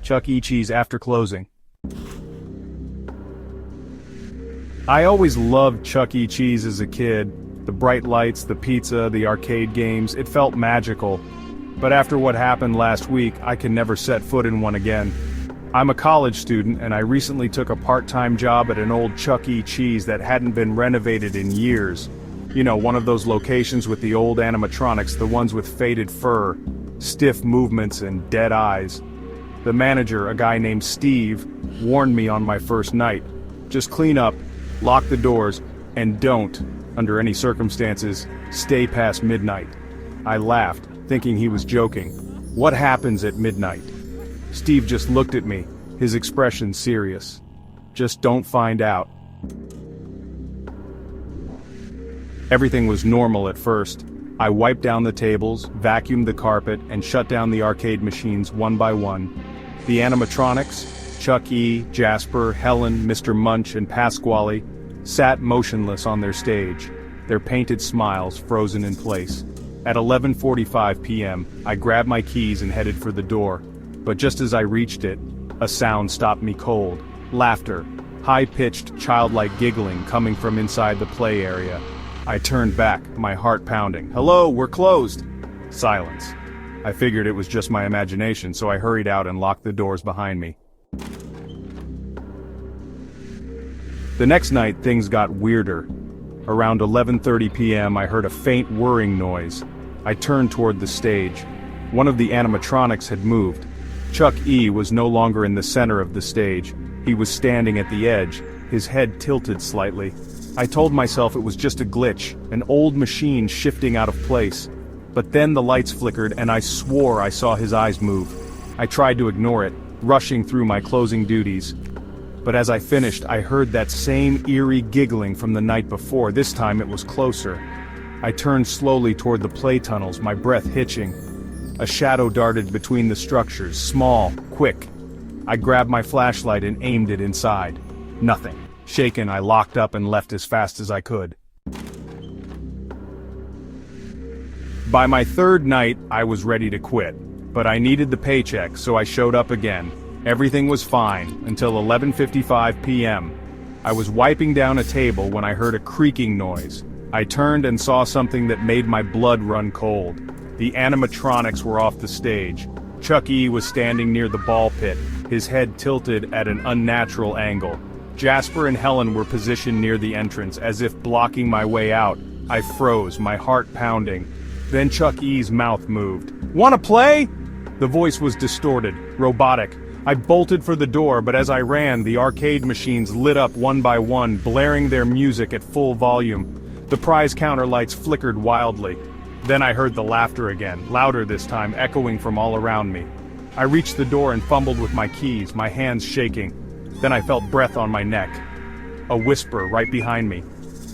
Chuck E. Cheese after closing. I always loved Chuck E. Cheese as a kid. The bright lights, the pizza, the arcade games, it felt magical. But after what happened last week, I can never set foot in one again. I'm a college student and I recently took a part-time job at an old Chuck E. Cheese that hadn't been renovated in years. You know, one of those locations with the old animatronics, the ones with faded fur, stiff movements and dead eyes. The manager, a guy named Steve, warned me on my first night. Just clean up, lock the doors, and don't, under any circumstances, stay past midnight. I laughed, thinking he was joking. What happens at midnight? Steve just looked at me, his expression serious. Just don't find out. Everything was normal at first. I wiped down the tables, vacuumed the carpet, and shut down the arcade machines one by one. The animatronics, Chuck E., Jasper, Helen, Mr. Munch, and Pasquale, sat motionless on their stage, their painted smiles frozen in place. At 11:45 p.m., I grabbed my keys and headed for the door. But just as I reached it, a sound stopped me cold. Laughter, high-pitched, childlike giggling coming from inside the play area. I turned back, my heart pounding. "Hello, we're closed!" Silence. I figured it was just my imagination, so I hurried out and locked the doors behind me. The next night, things got weirder. Around 11:30 p.m., I heard a faint whirring noise. I turned toward the stage. One of the animatronics had moved. Chuck E. was no longer in the center of the stage. He was standing at the edge, his head tilted slightly. I told myself it was just a glitch, an old machine shifting out of place. But then the lights flickered and I swore I saw his eyes move. I tried to ignore it, rushing through my closing duties. But as I finished, I heard that same eerie giggling from the night before. This time it was closer. I turned slowly toward the play tunnels, my breath hitching. A shadow darted between the structures, small, quick. I grabbed my flashlight and aimed it inside. Nothing. Shaken, I locked up and left as fast as I could. By my third night, I was ready to quit. But I needed the paycheck, so I showed up again. Everything was fine, until 11:55 p.m. I was wiping down a table when I heard a creaking noise. I turned and saw something that made my blood run cold. The animatronics were off the stage. Chuck E. was standing near the ball pit, his head tilted at an unnatural angle. Jasper and Helen were positioned near the entrance, as if blocking my way out. I froze, my heart pounding. Then Chuck E.'s mouth moved. "Wanna play?" The voice was distorted, robotic. I bolted for the door, but as I ran, the arcade machines lit up one by one, blaring their music at full volume. The prize counter lights flickered wildly. Then I heard the laughter again, louder this time, echoing from all around me. I reached the door and fumbled with my keys, my hands shaking. Then I felt breath on my neck. A whisper right behind me.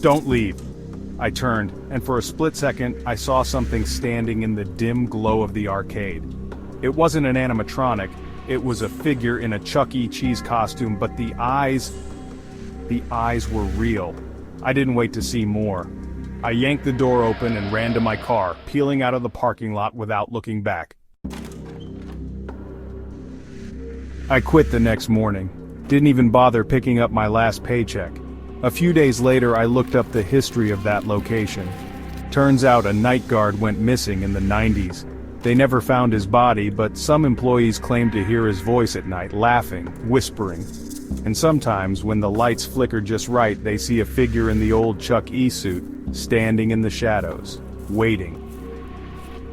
"Don't leave." I turned, and for a split second, I saw something standing in the dim glow of the arcade. It wasn't an animatronic, it was a figure in a Chuck E. Cheese costume, but the eyes were real. I didn't wait to see more. I yanked the door open and ran to my car, peeling out of the parking lot without looking back. I quit the next morning. Didn't even bother picking up my last paycheck. A few days later, I looked up the history of that location. Turns out a night guard went missing in the 90s. They never found his body, but some employees claimed to hear his voice at night, laughing, whispering. And sometimes, when the lights flicker just right, they see a figure in the old Chuck E. suit, standing in the shadows, waiting.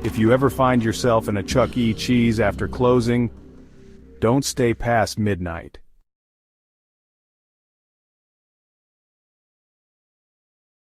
If you ever find yourself in a Chuck E. Cheese after closing, don't stay past midnight.